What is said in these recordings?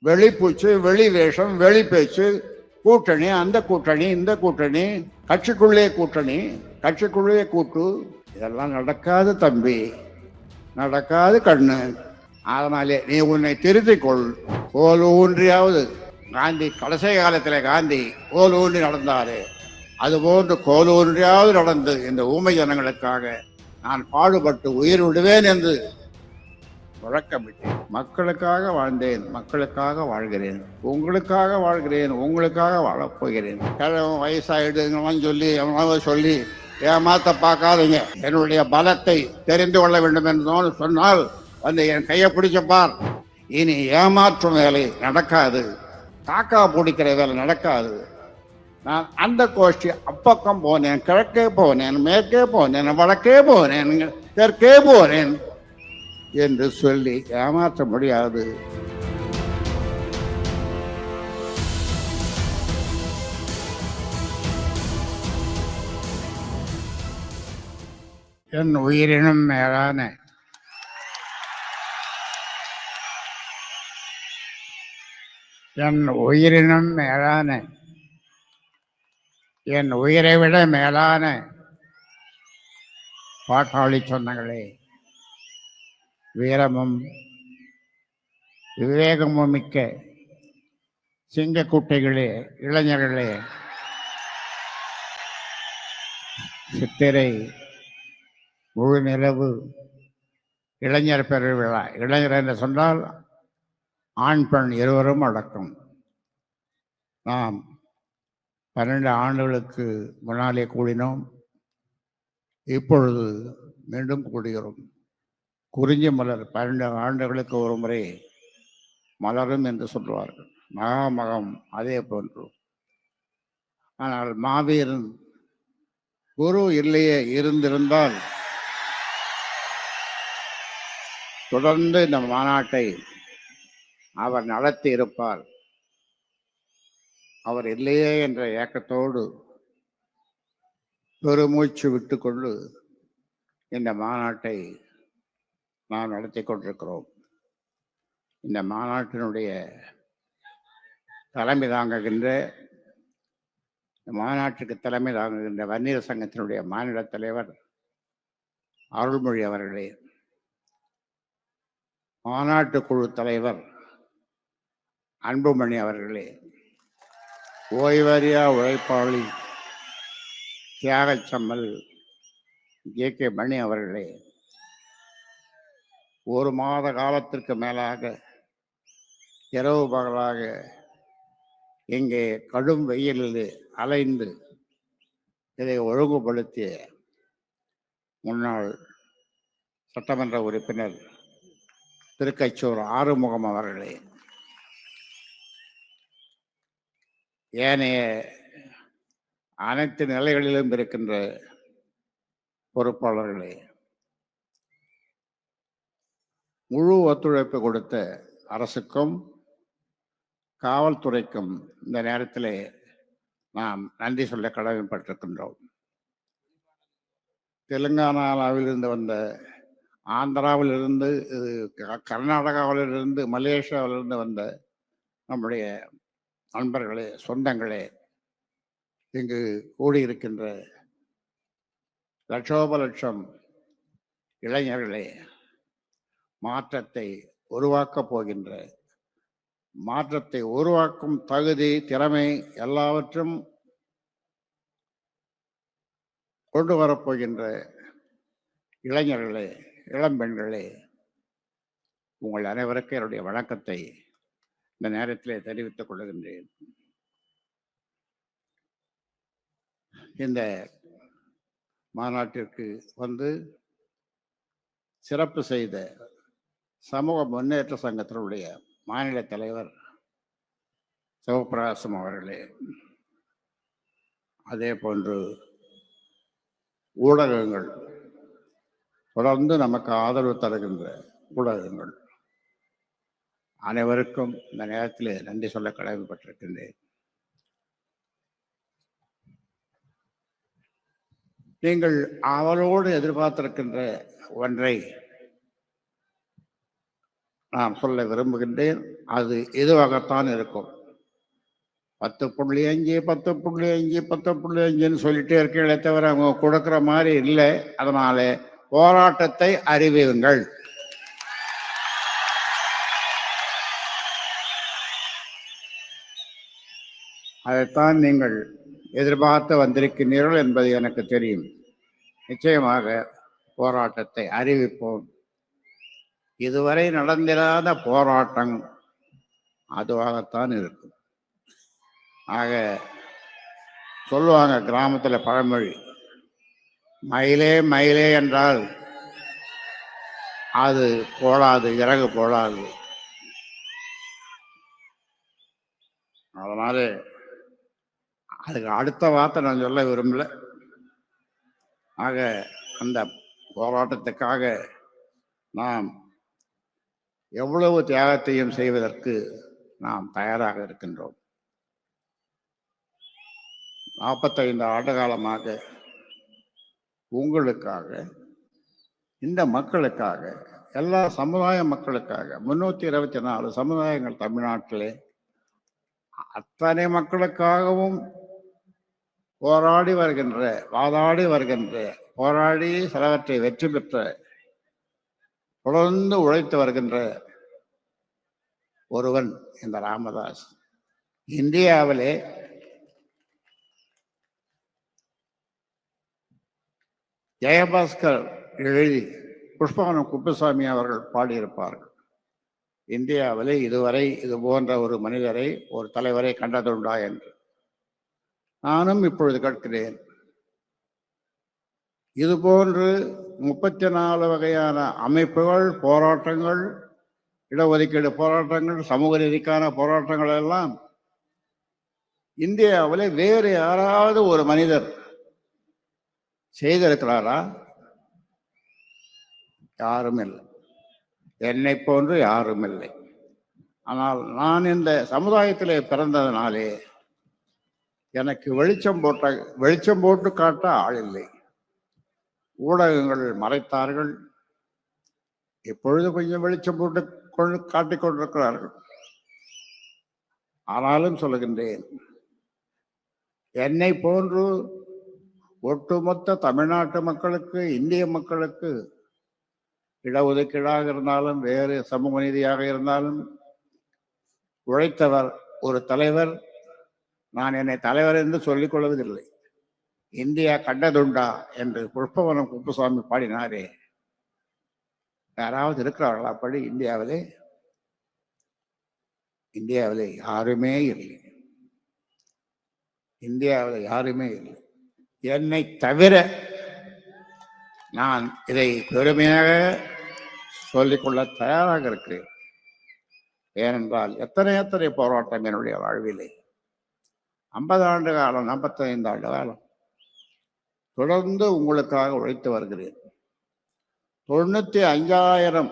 வெளிப்பூச்சு, வெளி வேஷம், வெளி பேச்சு, கூட்டணி, அந்த கூட்டணி, இந்த கூட்டணி, கட்சிக்குள்ளே கூட்டணி, கட்சிக்குள்ளே கூட்டு, இதெல்லாம் நடக்காது தம்பி, நடக்காது கண்ணு. அதனாலே நீ உன்னை திருத்திக்கொள். கோல் ஊன்றியாவது காந்தி கடைசி காலத்தில் காந்தி கோல் ஊன்றி நடந்தாரு, அதுபோன்று கோல் ஊன்றியாவது நடந்து இந்த ஊமை ஜனங்களுக்காக நான் பாடுபட்டு உயிர் விடுவேன் என்று முழக்கமிட்டேன். மக்களுக்காக வாழ்ந்தேன், மக்களுக்காக வாழ்கிறேன், உங்களுக்காக வாழ்கிறேன், உங்களுக்காக வாழப்போகிறேன். கிழவன் வயசாயிடுங்கன்னு சொல்லி ஏமாத்த பார்க்காதீங்க. என்னுடைய பலத்தை தெரிந்து கொள்ள வேண்டும் என்று சொன்னால் வந்து என் கையை பிடிச்சப்பார். இனி ஏமாற்றும் வேலை நடக்காது, காக்கா பிடிக்கிற வேலை நடக்காது. நான் அந்த கோஷ்டி அப்பக்கம் போனேன், கிழக்கே போனேன், மேற்கே போனேன், வடக்கே போனேன், தெற்கே போனேன் என்று சொல்லி ஏமாற்ற முடியாது. என் உயிரினும் மேலான என் உயிரினும் மேலான என் உயிரை விட மேலான பாட்டாளி சொந்தங்களே, வீரமும் விவேகமும் மிக்க சிங்கக்குட்டைகளே, இளைஞர்களே, சித்திரை முழு நிலவு இளைஞர் பெருவிழா. இளைஞர் என்று சொன்னால் ஆண் பெண் இருவரும் அடக்கம். நாம் 12 ஆண்டுகளுக்கு முன்னாலே கூடினோம், இப்பொழுது மீண்டும் கூடுகிறோம். குறிஞ்சி மலர் 12 ஆண்டுகளுக்கு ஒரு முறை மலரும் என்று சொல்வார்கள். மகாமகம் அதே போன்று. ஆனால் மாவீரன் குரு இல்லையே இருந்திருந்தால் தொடர்ந்து இந்த மாநாட்டை அவர் நடத்தி இருப்பார். அவர் இல்லையே என்ற ஏக்கத்தோடு பெருமூச்சு விட்டுக்கொண்டு இந்த மாநாட்டை நாம் நடத்தி கொண்டிருக்கிறோம். இந்த மாநாட்டினுடைய தலைமை தாங்குகின்ற மாநாட்டுக்கு தலைமை தாங்குகின்ற வன்னியர் சங்கத்தினுடைய மாநில தலைவர் அருள்மொழி அவர்களே, மாநாட்டு குழு தலைவர் அன்புமணி அவர்களே, ஓய்வறியா உழைப்பாளி தியாகச்சம்மல் ஜே.கே. மணி அவர்களே, 1 மாத காலத்திற்கு மேலாக இரவு பகலாக இங்கே கடும் வெயிலில் அலைந்து இதை ஒழுங்குபடுத்திய முன்னாள் சட்டமன்ற உறுப்பினர் திருக்கச்சூர் ஆறுமுகம் அவர்களே, ஏனைய அனைத்து நிலைகளிலும் இருக்கின்ற பொறுப்பாளர்களே, முழு ஒத்துழைப்பு கொடுத்த அரசுக்கும் காவல்துறைக்கும் இந்த நேரத்தில் நாம் நன்றி சொல்ல கடமைப்பட்டிருக்கின்றோம். தெலுங்கானாவிலிருந்து வந்த, ஆந்திராவிலிருந்து, கர்நாடகாவிலிருந்து, மலேசியாவிலிருந்து வந்த நம்முடைய நண்பர்களே, சொந்தங்களே, இங்கு கூடியிருக்கின்ற லட்சோப லட்சம் இளைஞர்களே, மாற்றத்தை உருவாக்கப் போகின்ற, மாற்றத்தை உருவாக்கும் தகுதி, திறமை எல்லாவற்றும் கொண்டு வரப்போகின்ற இளைஞர்களே, இளம்பெண்களே, உங்கள் அனைவருக்கும் என்னுடைய வணக்கத்தை இந்த நேரத்திலே தெரிவித்துக் கொள்கின்றேன். இந்த மாநாட்டிற்கு வந்து சிறப்பு செய்த சமூக முன்னேற்ற சங்கத்தினுடைய மாநில தலைவர் சிவபிரகாசம் அவர்களே, அதே போன்று ஊடகங்கள், தொடர்ந்து நமக்கு ஆதரவு தருகின்ற ஊடகங்கள் அனைவருக்கும் இந்த நேரத்தில் நன்றி சொல்ல கடமைப்பட்டிருக்கின்றேன். நீங்கள் அவளோடு எதிர்பார்த்திருக்கின்ற ஒன்றை நான் சொல்ல விரும்புகின்றேன். அது இதுவாகத்தான் இருக்கும். 10.5 10.5 10.5ன்னு சொல்லிட்டே இருக்கீங்களே தவிர அவங்க கொடுக்குற மாதிரி இல்லை. அதனால போராட்டத்தை அறிவியுங்கள். அதைத்தான் நீங்கள் எதிர்பார்த்து வந்திருக்கிறீர்கள் என்பது எனக்கு தெரியும். நிச்சயமாக போராட்டத்தை அறிவிப்போம். இதுவரை நடந்திராத போராட்டம் அதுவாகத்தான் இருக்கும். ஆக சொல்லுவாங்க கிராமத்தில் பழமொழி, மயிலே மயிலே என்றால் அது போடாது, இறகு போடாது. அதனால அதுக்கு அடுத்த வார்த்தை நான் சொல்ல விரும்பல. ஆக அந்த போராட்டத்துக்காக நாம் எவ்வளவு தியாகத்தையும் செய்வதற்கு நாம் தயாராக இருக்கின்றோம். 45 ஆண்டு காலமாக உங்களுக்காக, இந்த மக்களுக்காக, எல்லா சமுதாய மக்களுக்காக 324 சமுதாயங்கள் தமிழ்நாட்டிலே அத்தனை மக்களுக்காகவும் போராடி வருகின்ற, வாதாடி வருகின்ற, போராடி சிலவற்றை வெற்றி பெற்ற, தொடர்ந்து உழைத்து வருகின்ற ஒருவன் இந்த ராமதாஸ். இந்தியாவிலே ஜெயபாஸ்கர் எழுதி புஷ்பவனம் குப்புசாமி அவர்கள் பாடியிருப்பார்கள், இந்தியாவிலே இதுவரை இது போன்ற ஒரு மனிதரை, ஒரு தலைவரை கண்டதுண்டா என்று. நானும் இப்பொழுது கேட்கிறேன், இதுபோன்று 34 வகையான அமைப்புகள், போராட்டங்கள், இடஒதுக்கீடு போராட்டங்கள், சமூக நீதிக்கான போராட்டங்கள் எல்லாம் இந்தியாவில் வேறு யாராவது ஒரு மனிதர் செய்திருக்கிறாரா? யாரும் இல்லை. என்னை போன்று யாரும் இல்லை. ஆனால் நான் இந்த சமுதாயத்திலே பிறந்ததினாலே எனக்கு வெளிச்சம் போட்டு காட்ட ஆள் இல்லை. ஊடகங்கள் மறைத்தார்கள். இப்பொழுது கொஞ்சம் வெளிச்சம் போட்டு காட்டிக் கொண்டிருக்கிறார்கள். ஆனாலும் சொல்லுகின்றேன், என்னை போன்று ஒட்டுமொத்த தமிழ்நாட்டு மக்களுக்கு, இந்திய மக்களுக்கு, இடஒதுக்கீடாக இருந்தாலும் வேறு சமூக நீதியாக இருந்தாலும் உழைத்தவர் ஒரு தலைவர். நான் என்னை தலைவர் என்று சொல்லிக் கொள்வதில்லை. இந்தியா கண்டதுண்டா என்று புஷ்பவனம் குப்புசாமி பாடினாரே, யாராவது இருக்கிறார்களா அப்படி? இந்தியாவிலே யாருமே இல்லை. இந்தியாவில் யாருமே இல்லை, என்னை தவிர. நான் இதை பெருமையாக சொல்லிக்கொள்ள தயாராக இருக்கிறேன். ஏனென்றால் எத்தனை போராட்டம் என்னுடைய வாழ்விலே 50 ஆண்டு காலம், 45 ஆண்டு காலம் தொடர்ந்து உங்களுக்காக உழைத்து வருகிறேன். 95,000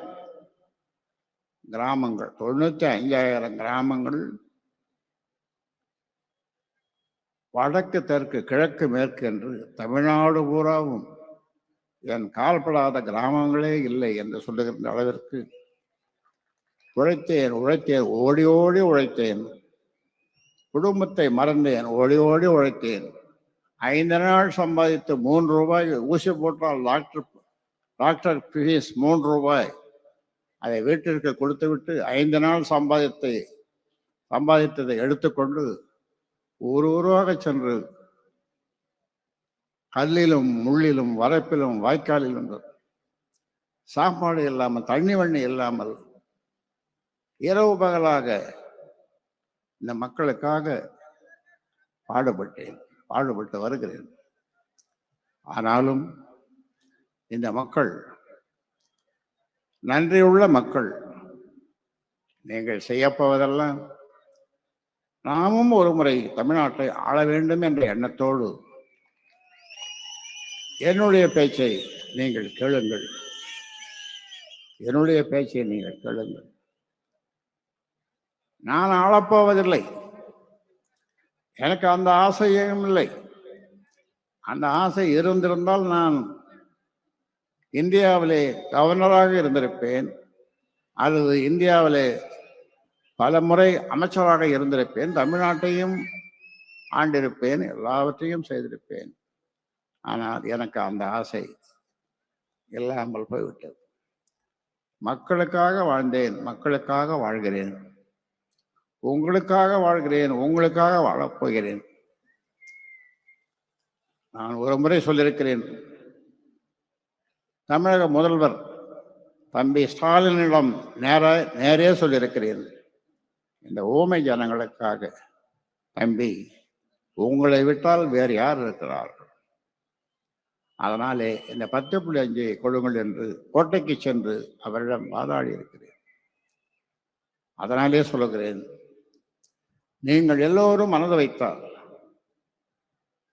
கிராமங்கள், 95,000 கிராமங்கள், வடக்கு தெற்கு கிழக்கு மேற்கு என்று தமிழ்நாடு பூராவும் என் கால்படாத கிராமங்களே இல்லை என்று சொல்லுகின்ற அளவிற்கு உழைத்தேன். ஓடி ஓடி உழைத்தேன். குடும்பத்தை மறந்தேன், ஓடி ஓடி உழைத்தேன். 5 நாள் சம்பாதித்து 3 ரூபாய் ஊசி போட்டால் டாக்டர் ஃபீஸ் 3 ரூபாய், அதை வீட்டிற்கு கொடுத்து விட்டு 5 நாள் சம்பாதித்ததை எடுத்துக்கொண்டு ஊராக சென்று கல்லிலும் முள்ளிலும் வரப்பிலும் வாய்க்காலிலும் சாப்பாடு இல்லாமல், தண்ணி வண்ணி இல்லாமல் இரவு பகலாக இந்த மக்களுக்காக பாடுபட்டு வருகிறேன். ஆனாலும் இந்த மக்கள் நன்றியுள்ள மக்கள். நீங்கள் செய்யப்போவதெல்லாம் நாமும் ஒரு முறை தமிழ்நாட்டை ஆள வேண்டும் என்ற எண்ணத்தோடு என்னுடைய பேச்சை நீங்கள் கேளுங்கள். நான் ஆளப்போவதில்லை. எனக்கு அந்த ஆசையும் இல்லை. அந்த ஆசை இருந்திருந்தால் நான் இந்தியாவிலே கவர்னராக இருந்திருப்பேன், அல்லது இந்தியாவிலே பல முறை அமைச்சராக இருந்திருப்பேன், தமிழ்நாட்டையும் ஆண்டிருப்பேன், எல்லாவற்றையும் செய்திருப்பேன். ஆனால் எனக்கு அந்த ஆசை இல்லாமல் போய்விட்டது. மக்களுக்காக வாழ்ந்தேன், மக்களுக்காக வாழ்கிறேன், உங்களுக்காக வாழ்கிறேன், உங்களுக்காக வாழப்போகிறேன். நான் ஒரு முறை சொல்லியிருக்கிறேன், தமிழக முதல்வர் தம்பி ஸ்டாலினிடம் நேரே சொல்லியிருக்கிறேன், இந்த ஊமை ஜனங்களுக்காக தம்பி உங்களை விட்டால் வேறு யார் இருக்கிறார்கள்? அதனாலே இந்த 10.5 கொடுங்கள் என்று கோட்டைக்கு சென்று அவரிடம் வாதாடி இருக்கிறேன். அதனாலே சொல்லுகிறேன், நீங்கள் எல்லோரும் மனது வைத்தால்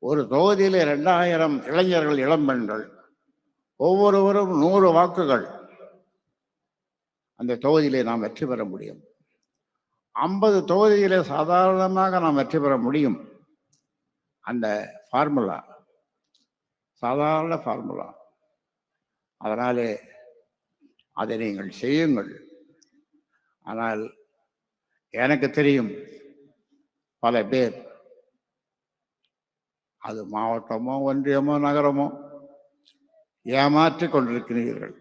ஒரு தொகுதியிலே 2000 இளைஞர்கள், இளம்பெண்கள், ஒவ்வொருவரும் 100 வாக்குகள், அந்த தொகுதியிலே நாம் வெற்றி பெற முடியும். 50 தொகுதியிலே சாதாரணமாக நாம் வெற்றி பெற முடியும். அந்த ஃபார்முலா சாதாரண ஃபார்முலா. அதனாலே அதை நீங்கள் செய்யுங்கள். ஆனால் எனக்கு தெரியும், பல பேர் அது மாவட்டமோ ஒன்றியமோ நகரமோ ஏமாற்றிக் கொண்டிருக்கிறீர்கள்.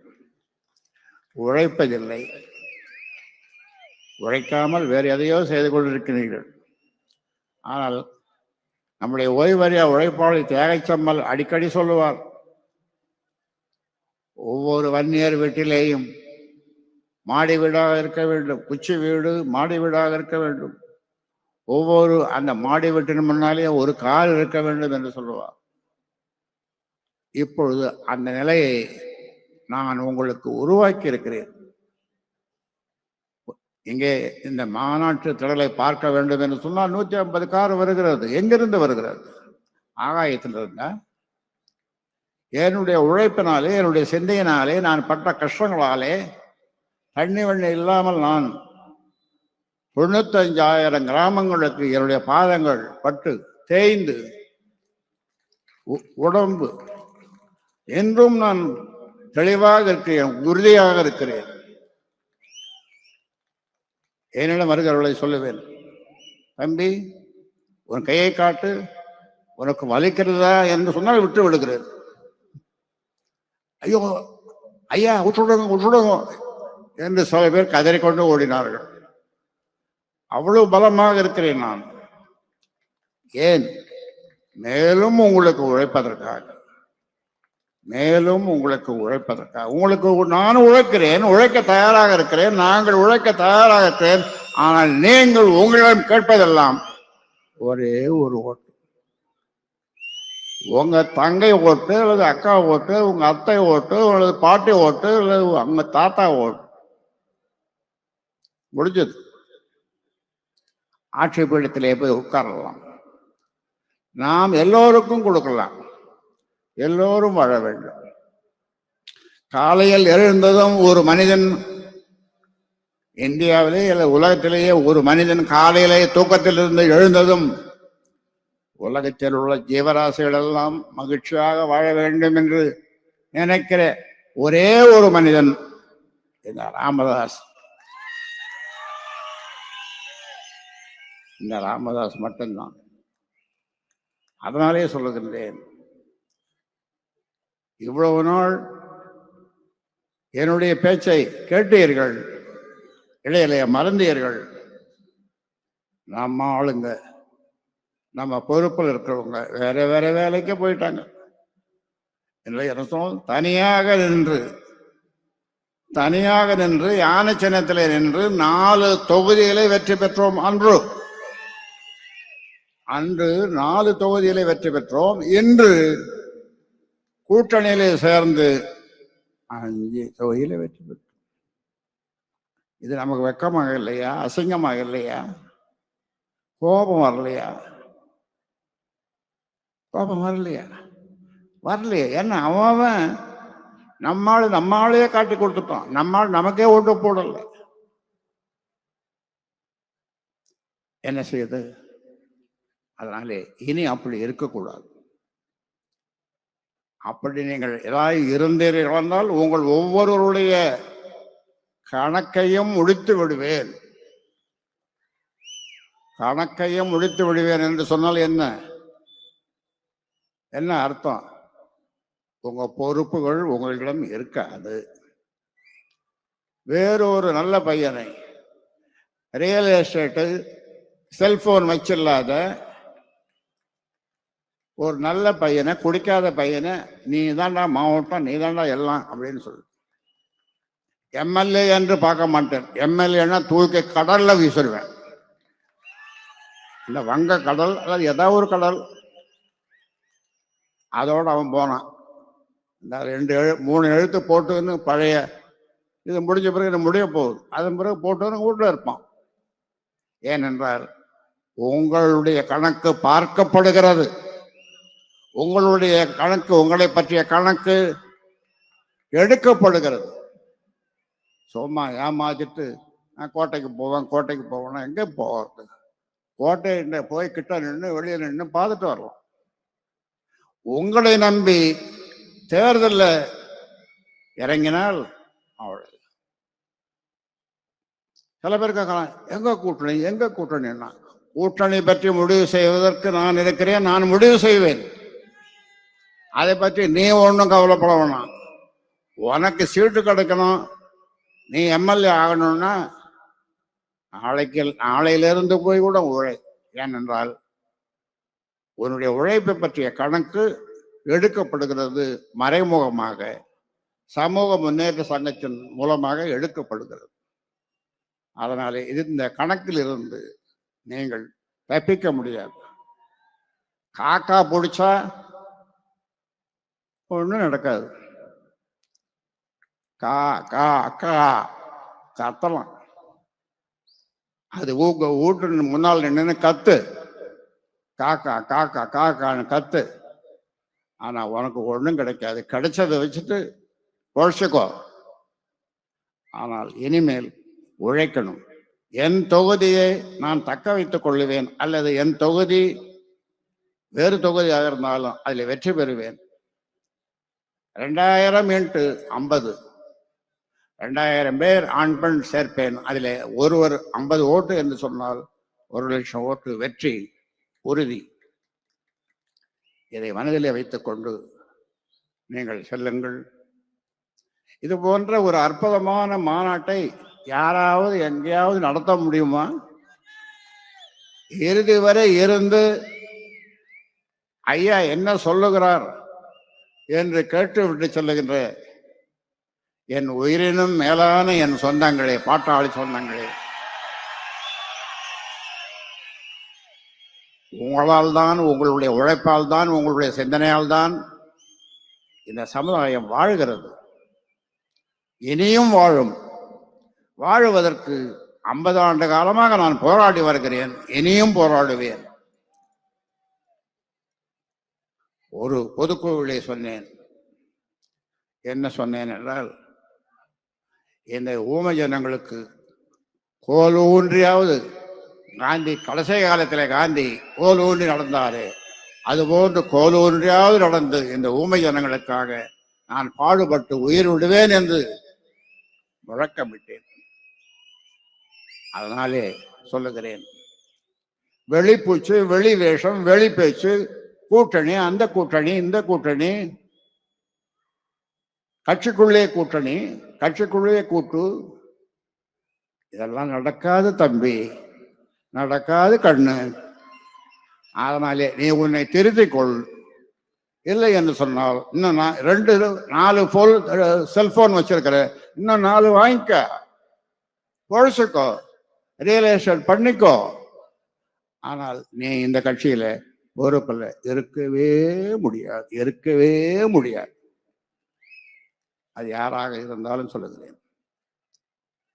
உழைப்பதில்லை, உழைக்காமல் வேறு எதையோ செய்து கொண்டிருக்கிறீர்கள். ஆனால் நம்முடைய ஓய்வறியா உழைப்பாளி தியாகச்சம்மல் அடிக்கடி சொல்லுவார், ஒவ்வொரு வன்னியர் வீட்டிலேயும் மாடி வீடாக இருக்க வேண்டும், குச்சி வீடு மாடி வீடாக இருக்க வேண்டும், ஒவ்வொரு அந்த மாடி வீட்டின் முன்னாலே ஒரு கார் இருக்க வேண்டும் என்று சொல்லுவார். இப்பொழுது அந்த நிலையை நான் உங்களுக்கு உருவாக்கி இருக்கிறேன். இங்கே இந்த மாநாட்டு திடலை பார்க்க வேண்டும் என்று சொன்னால் 150 கார் வருகிறது. எங்கிருந்து வருகிறது? ஆகாயத்திலிருந்தா? என்னுடைய உழைப்பினாலே, என்னுடைய சிந்தையினாலே, நான் பட்ட கஷ்டங்களாலே, தண்ணி வெண்ணி இல்லாமல் நான் 95,000 கிராமங்களுக்கு என்னுடைய பாதங்கள் பட்டு தேய்ந்து உடம்பு என்றும் நான் தெளிவாக இருக்கிறேன், உறுதியாக இருக்கிறேன். என்னிடம் வருகிறவர்களை சொல்லுவேன், தம்பி உன் கையை காட்டு, உனக்கு வலிக்கிறதா என்று சொன்னால் விட்டு விடுகிறேன். ஐயோ ஐயா விட்டுடுங்க விட்டுடுங்க என்று சில பேர் கதறிக்கொண்டு ஓடினார்கள். அவ்வளவு பலமாக இருக்கிறேன் நான். ஏன்? மேலும் உங்களுக்கு உழைப்பதற்காக, மேலும் உங்களுக்கு உழைப்பதற்காக. உங்களுக்கு நான் உழைக்கிறேன், உழைக்க தயாராக இருக்கிறேன், நாங்கள் உழைக்க தயாராக இருக்கிறேன். ஆனால் நீங்கள் உங்களிடம் கேட்பதெல்லாம் ஒரே ஒரு ஓட்டு. உங்க தங்கை ஓட்டு, அல்லது அக்கா ஓட்டு, உங்க அத்தை ஓட்டு, அல்லது பாட்டி ஓட்டு, அல்லது உங்க தாத்தா ஓட்டு. முடிஞ்சது. ஆட்சி பீடத்திலே போய் உட்காரலாம். நாம் எல்லோருக்கும் கொடுக்கலாம், எல்லோரும் வாழ வேண்டும். காலையில் எழுந்ததும் ஒரு மனிதன், இந்தியாவிலே அல்ல உலகத்திலேயே ஒரு மனிதன் காலையிலே தூக்கத்திலிருந்து எழுந்ததும் உலகத்தில் உள்ள ஜீவராசிகள் எல்லாம் மகிழ்ச்சியாக வாழ வேண்டும் என்று நினைக்கிற ஒரே ஒரு மனிதன் இந்த ராமதாஸ். இந்த ராமதாஸ் மட்டும்தான். அதனாலே சொல்லுகின்றேன், இவ்வளவு நாள் என்னுடைய பேச்சை கேட்டீர்கள், இடையிலே மறந்தீர்கள். நம்ம ஆளுங்க, நம்ம பொறுப்பில் இருக்கிறவங்க வேற வேற வேலைக்கு போயிட்டாங்க. தனியாக நின்று யானை சின்னத்திலே நின்று 4 தொகுதிகளை வெற்றி பெற்றோம். அன்று 4 தொகுதிகளை வெற்றி பெற்றோம். இன்று கூட்டணியிலே சேர்ந்து 5 தொகுதியில வெற்றி பெற்றோம். இது நமக்கு வெக்கமாக இல்லையா? அசிங்கமாக இல்லையா? கோபம் வரலையா? கோபம் வரலையா? வரலையா? ஏன்னா அவன் நம்மாளையே காட்டி கொடுத்துட்டான். நம்மால் நமக்கே ஓட்டு போடல. என்ன செய்யுது? அதனாலே இனி அப்படி இருக்கக்கூடாது. அப்படி நீங்கள் ஏதாவது இருந்தீர்கள் வந்தால் உங்கள் ஒவ்வொருவருடைய கணக்கையும் முடித்து விடுவேன். கணக்கையும் முடித்து விடுவேன் என்று சொன்னால் என்ன என்ன அர்த்தம்? உங்க பொறுப்புகள் உங்களிடம் இருக்காது. வேறொரு நல்ல பையனை, ரியல் எஸ்டேட்டு, செல்போன் வச்சில்லாத ஒரு நல்ல பையனை, குடிக்காத பையனை, நீ தாண்டா மாவட்டம், நீ தாண்டா எல்லாம் அப்படின்னு சொல்லு. எம்எல்ஏ என்று பார்க்க மாட்டேன். எம்எல்ஏன்னா தூக்கி கடல்ல வீசிடுவேன். இந்த வங்க கடல் அல்லது ஏதாவது ஒரு கடல், அதோட அவன் போனான். இந்த 3 எழுத்து போட்டுன்னு பழைய இது முடிஞ்ச பிறகு முடிய போகுது. அதன் பிறகு போட்டு வீட்டில் இருப்பான். ஏனென்றால் உங்களுடைய கணக்கு பார்க்கப்படுகிறது. உங்களுடைய கணக்கு, உங்களை பற்றிய கணக்கு எடுக்கப்படுகிறது. சும்மா ஏமாத்திட்டு நான் கோட்டைக்கு போவேன்னா எங்கே போகிறது? கோட்டை போய் கிட்ட நின்று வெளியே நின்று பார்த்துட்டு வரலாம். உங்களை நம்பி தேர்தலில் இறங்கினால் அவ்வளவு. சில பேர் கேட்கலாம், எங்க கூட்டணின்னா, கூட்டணி பற்றி முடிவு செய்வதற்கு நான் இருக்கிறேன், நான் முடிவு செய்வேன். அதை பற்றி நீ ஒன்றும் கவலைப்பட வேணாம். உனக்கு சீட்டு கிடைக்கணும், நீ எம்எல்ஏ ஆகணும்னா நாளையிலிருந்து போய் கூட உழை. ஏனென்றால் உன்னுடைய உழைப்பை பற்றிய கணக்கு எடுக்கப்படுகிறது. மறைமுகமாக சமூக முன்னேற்ற சங்கத்தின் மூலமாக எடுக்கப்படுகிறது. அதனாலே இந்த கணக்கில் இருந்து நீங்கள் தப்பிக்க முடியாது. காக்கா பிடிச்சா ஒன்றும் நடக்காது. கா கா கா கத்தலாம். அது வீட்டு முன்னால் நின்று கத்து, காக்கா காக்கா காக்கான்னு கத்து. ஆனா உனக்கு ஒன்றும் கிடைக்காது. கிடைச்சதை வச்சுட்டு பொழைச்சிக்கோ. ஆனால் இனிமேல் உழைக்கணும். என் தொகுதியை நான் தக்க வைத்துக் கொள்ளுவேன், அல்லது என் தொகுதி வேறு தொகுதியாக இருந்தாலும் அதில் வெற்றி பெறுவேன். 2000 × 50, 2000 பேர் ஆண் பெண் சேர்ப்பேன். அதில் ஒருவர் 50 ஓட்டு என்று சொன்னால் 1,00,000 ஓட்டு வெற்றி உறுதி. இதை மனதிலே வைத்துக்கொண்டு நீங்கள் செல்லுங்கள். இது போன்ற ஒரு அற்புதமான மாநாட்டை யாராவது எங்கேயாவது நடத்த முடியுமா? இறுதி வரை இருந்து ஐயா என்ன சொல்லுகிறார் என்று கேட்டு விட்டு சொல்லுகின்ற என் உயிரினும் மேலான என் சொந்தங்களே, பாட்டாளி சொந்தங்களே, உங்களால் தான், உங்களுடைய உழைப்பால் தான், உங்களுடைய சிந்தனையால் தான் இந்த சமுதாயம் வாழ்கிறது. இனியும் வாழும். வாழுவதற்கு 50 ஆண்டு காலமாக நான் போராடி வருகிறேன். இனியும் போராடுவேன். ஒரு பொதுக்குழுவிலே சொன்னேன். என்ன சொன்னேன் என்றால், இந்த ஊமை ஜனங்களுக்கு கோல் ஊன்றியாவது, காந்தி கடைசி காலத்தில் காந்தி கோல் ஊன்றி நடந்தாரு, அதுபோன்று கோல் ஊன்றியாவது நடந்து இந்த ஊமை ஜனங்களுக்காக நான் பாடுபட்டு உயிர் விடுவேன் என்று முழக்கமிட்டேன். அதனாலே சொல்லுகிறேன், வெளிப்பூச்சு, வெளி வேஷம், வெளி பேச்சு, கூட்டணி, அந்த கூட்டணி, இந்த கூட்டணி, கட்சிக்குள்ளே கூட்டணி, கட்சிக்குள்ளே கூட்டு, இதெல்லாம் நடக்காது தம்பி, நடக்காது கண்ணு. அதனாலே நீ உன்னை திருத்திக் கொள். இல்லை என்று சொன்னால் இன்னும் 4 செல்போன் வச்சிருக்கிற, இன்னும் 4 வாங்கிக்க, பொழைச்சிக்கோ, ரியல் எஸ்டேட் பண்ணிக்கோ. ஆனால் நீ இந்த கட்சியில பொறுப்பில் இருக்கவே முடியாது, இருக்கவே முடியாது. அது யாராக இருந்தாலும் சொல்லுகிறேன்.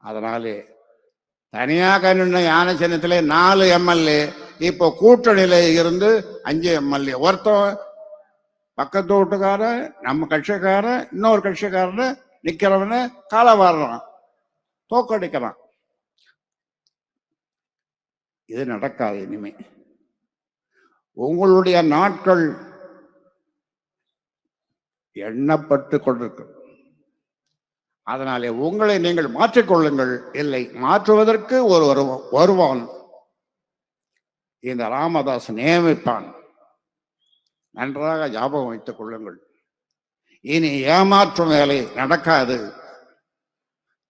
அதனாலே தனியாக நின்ற யானை சின்னத்திலே 4 எம்எல்ஏ, இப்போ கூட்டணியில இருந்து 5 எம்எல்ஏ. ஒருத்தன் பக்கத்து வீட்டுக்காரன், நம்ம கட்சிக்காரன், இன்னொரு கட்சிக்காரன் நிக்கிறவன காலை வாடுறான், தோக்கடிக்கிறான். இது நடக்காது இனிமே. உங்களுடைய நாட்கள் எண்ணப்பட்டு கொண்டிருக்கு. அதனாலே உங்களை நீங்கள் மாற்றிக்கொள்ளுங்கள். இல்லை, மாற்றுவதற்கு ஒரு வருவான், இந்த ராமதாஸ் நியமிப்பான். நன்றாக ஞாபகம் வைத்துக் கொள்ளுங்கள். இனி ஏமாற்றும் வேலை நடக்காது,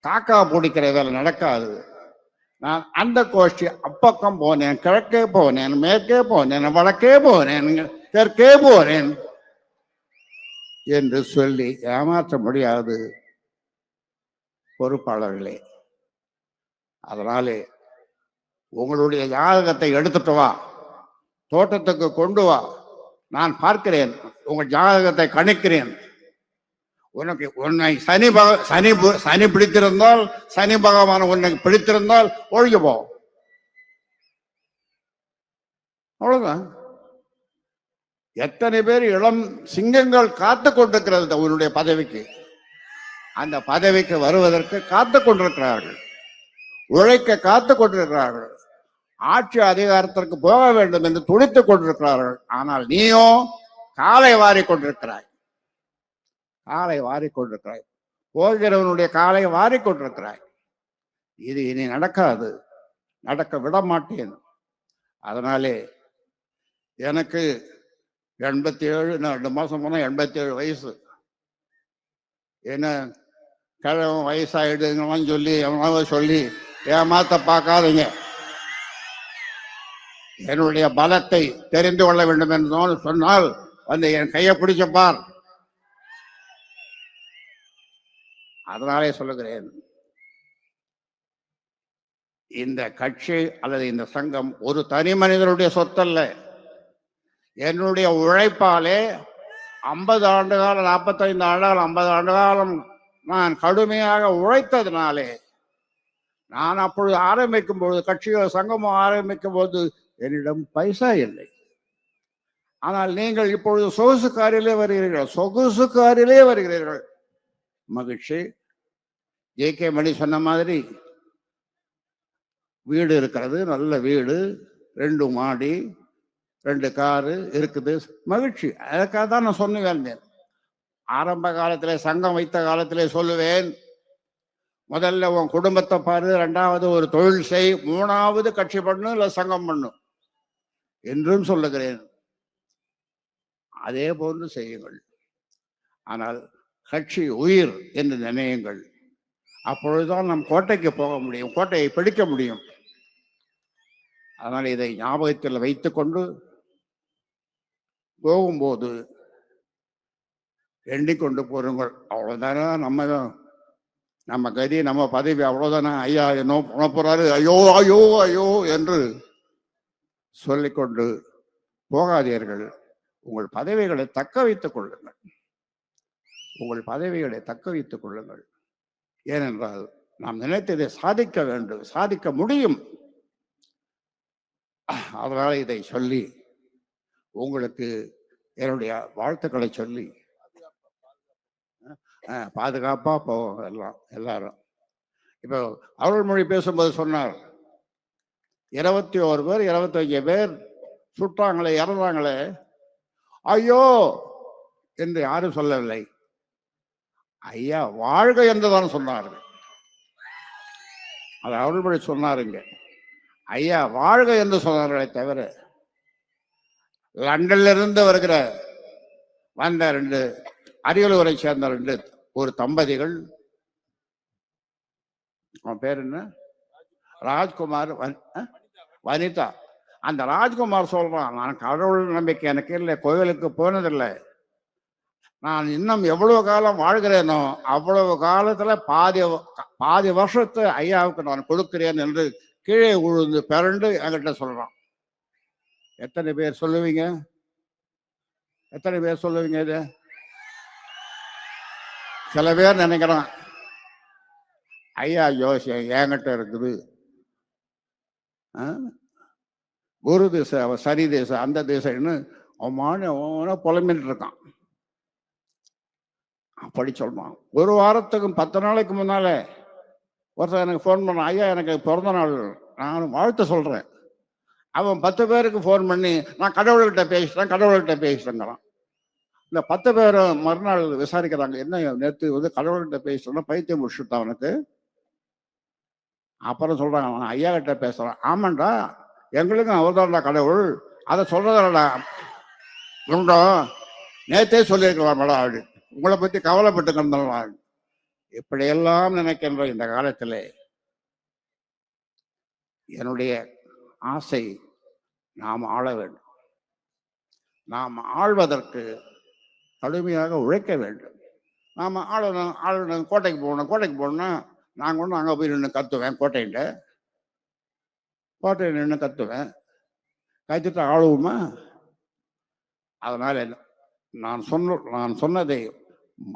காக்கா பிடிக்கிற வேலை நடக்காது. நான் அந்த கோஷ்டி அப்பக்கம் போனேன், கிழக்கே போனேன், மேற்கே போனேன், வடக்கே போனேன், தெற்கே போனேன் என்று சொல்லி ஏமாற்ற முடியாது பொறுப்பாளர்களே. அதனாலே உங்களுடைய ஜாதகத்தை எடுத்துட்டு வா, தோட்டத்துக்கு கொண்டு வா, நான் பார்க்கிறேன், உங்கள் ஜாதகத்தை கணிக்கிறேன். உனக்கு உன்னை சனி பிடித்திருந்தால், சனி பகவான் உன்னை பிடித்திருந்தால் ஒழுகி போ, அவ்வளவுதான். எத்தனை பேர் இளம் சிங்கங்கள் காத்து கொண்டிருக்கிறது உன்னுடைய பதவிக்கு. அந்த பதவிக்கு வருவதற்கு காத்து கொண்டிருக்கிறார்கள், உழைக்க காத்து கொண்டிருக்கிறார்கள், ஆட்சி அதிகாரத்திற்கு போக வேண்டும் என்று துடித்துக் கொண்டிருக்கிறார்கள். ஆனால் நீயோ காலை வாரி கொண்டிருக்கிறாய், காலை வாரி கொண்டிருக்கிறாய், போகிறவனுடைய காலை வாரி கொண்டிருக்கிறாய். இது இனி நடக்காது, நடக்க விட மாட்டேன். அதனாலே எனக்கு 87, 2 மாசம் போனா 87 வயசு. என்ன கிழவன் வயசாயிடுங்களாம் சொல்லி எவனாவது சொல்லி ஏமாத்த பார்க்காதீங்க. என்னுடைய பலத்தை தெரிந்து கொள்ள வேண்டும் என்று சொன்னால் வந்து என் கையை பிடிச்சப்பார். அதனாலே சொல்லுகிறேன், இந்த கட்சி அல்லது இந்த சங்கம் ஒரு தனி மனிதனுடைய சொத்தல்ல. என்னுடைய உழைப்பாலே 50 ஆண்டு காலம், 45 ஆண்டு காலம், 50 ஆண்டு காலம் நான் கடுமையாக உழைத்ததினாலே, நான் அப்பொழுது ஆரம்பிக்கும் பொழுது, கட்சிகள் சங்கமும் ஆரம்பிக்கும் போது என்னிடம் பைசா இல்லை. ஆனால் நீங்கள் இப்பொழுது சொகுசு காரிலே வருகிறீர்கள், சொகுசு காரிலே வருகிறீர்கள், மகிழ்ச்சி. ஜே.கே. மணி சொன்ன மாதிரி வீடு இருக்கிறது, நல்ல வீடு, 2 மாடி, 2 காரு இருக்குது, மகிழ்ச்சி. அதுக்காக தான் நான் சொன்னேன். ஆரம்ப காலத்திலே, சங்கம் வைத்த காலத்திலே சொல்லுவேன், முதல்ல உன் குடும்பத்தை பாரு, 2வது ஒரு தொழில் செய், 3வது கட்சி பண்ணு இல்லை சங்கம் பண்ணு என்றும் சொல்லுகிறேன். அதே போன்று செய்யுங்கள். ஆனால் கட்சி உயிர் என்று நினையுங்கள். அப்பொழுதுதான் நம் கோட்டைக்கு போக முடியும், கோட்டையை பிடிக்க முடியும். அதனால் இதை ஞாபகத்தில் வைத்துக் கொண்டு போகும்போது எண்ணிக்கொண்டு போருங்கள். அவ்வளவுதானே நம்ம கதி, நம்ம பதவி, அவ்வளவுதானே. ஐயா என்ன பண்ண போறாரு, ஐயோ ஐயோ ஐயோ என்று சொல்லிக்கொண்டு போகாதீர்கள். உங்கள் பதவிகளை தக்க வைத்துக் கொள்ளுங்கள், உங்கள் பதவிகளை தக்க வைத்துக் கொள்ளுங்கள். ஏனென்றால் நாம் நினைத்ததை சாதிக்க வேண்டும், சாதிக்க முடியும். அதனால இதை சொல்லி உங்களுக்கு என்னுடைய வாழ்த்துக்களை சொல்லி பாதுகாப்பா போவோம் எல்லாரும். இப்போ அருள்மொழி பேசும்போது சொன்னார், 21 பேர் 25 பேர் சுட்டாங்களே, இறந்தாங்களே, ஐயோ என்று யாரும் சொல்லவில்லை. ஐயா வாழ்க என்றுதான் சொன்னார்கள். அது அருள்மொழி சொன்னாருங்க, ஐயா வாழ்க என்று சொன்னார்களே தவிர, லண்டன்ல இருந்து வந்த 2 அரியலூரை சேர்ந்த 2 ஒரு தம்பதிகள், அவன் பேர் என்ன, ராஜ்குமார், வனிதா. அந்த ராஜ்குமார் சொல்றான், நான் கடவுள் நம்பிக்கை எனக்கு இல்லை, கோயிலுக்கு போனதில்லை, நான் இன்னும் எவ்வளவு காலம் வாழ்கிறேனோ அவ்வளவு காலத்துல பாதி வருஷத்தை ஐயாவுக்கு நான் கொடுக்கிறேன் என்று கீழே விழுந்து பிறண்டு என்கிட்ட சொல்றான். எத்தனை பேர் சொல்லுவீங்க, எத்தனை பேர் சொல்லுவீங்க இது? சில பேர் நினைக்கிறான், ஐயா ஜோசியம் என்கிட்ட இருக்குது, குரு திசை, சனி திசை, அந்த திசைன்னு அவன் புலம்பிட்டு இருக்கான். அப்படி சொல்றான். ஒரு வாரத்துக்கு 10 நாளைக்கு முன்னால ஒருத்தர் எனக்கு ஃபோன் பண்ணான், ஐயா எனக்கு பிறந்த நாள், நான் வாழ்த்து சொல்றேன். அவன் 10 பேருக்கு ஃபோன் பண்ணி நான் கடவுள்கிட்ட பேசுறேங்கிறான். இந்த 10 பேரும் மறுநாள் விசாரிக்கிறாங்க, என்ன நேற்று வந்து கடவுள்கிட்ட பேசுறோம்னா பைத்தியம் முடிச்சுட்டான் அவனுக்கு. அப்புறம் சொல்றாங்க, அவன் ஐயா கிட்ட பேசுறான். ஆமாண்டா, எங்களுக்கும் அவர்தான்டா கடவுள், அதை சொல்றதாடா உண்டோ, நேத்தே சொல்லியிருக்கலாம் மேடம் அப்படி, உங்களை பத்தி கவலைப்பட்டு கிடந்தான். இப்படியெல்லாம் நினைக்கின்ற இந்த காலத்திலே என்னுடைய ஆசை, நாம் ஆள வேண்டும். நாம் ஆள்வதற்கு கடுமையாக உழைக்க வேண்டும். நாம் ஆளணும் கோட்டைக்கு போகணும்னா நான் கொண்டு அங்கே போய் நின்று கத்துவேன், கோட்டையில நின்று கத்துவேன், கத்துட்டு ஆளுவோமா? அதனால நான் சொன்னதை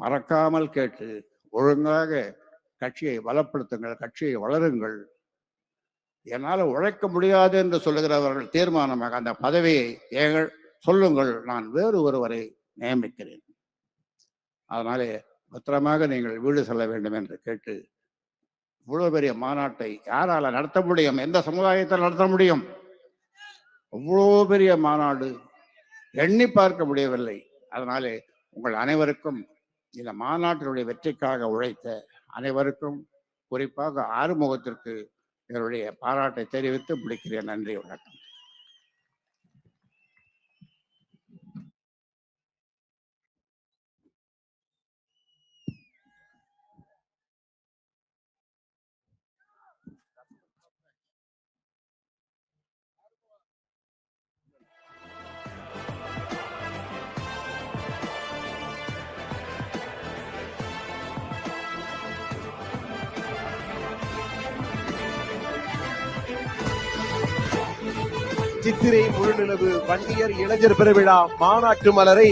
மறக்காமல் கேட்டு ஒழுங்காக கட்சியை பலப்படுத்துங்கள், கட்சியை வளருங்கள். என்னால் உழைக்க முடியாது என்று சொல்லுகிறவர்கள் தீர்மானமாக அந்த பதவியை சொல்லுங்கள், நான் வேறு ஒருவரை நியமிக்கிறேன். அதனாலே பத்திரமாக நீங்கள் வீடு செல்ல வேண்டும் என்று கேட்டு, இவ்வளவு பெரிய மாநாட்டை யாரால நடத்த முடியும்? எந்த சமுதாயத்தில் நடத்த முடியும்? அவ்வளோ பெரிய மாநாடு எண்ணி பார்க்க முடியவில்லை. அதனாலே உங்கள் அனைவருக்கும், இந்த மாநாட்டினுடைய வெற்றிக்காக உழைத்த அனைவருக்கும், குறிப்பாக ஆறுமுகத்திற்கு என்னுடைய பாராட்டை தெரிவித்து முடிக்கிறேன். நன்றி, வணக்கம். சித்திரை முழுநிலவு வண்டியர் இளைஞர் பெருவிழா மாநாட்டு மலரை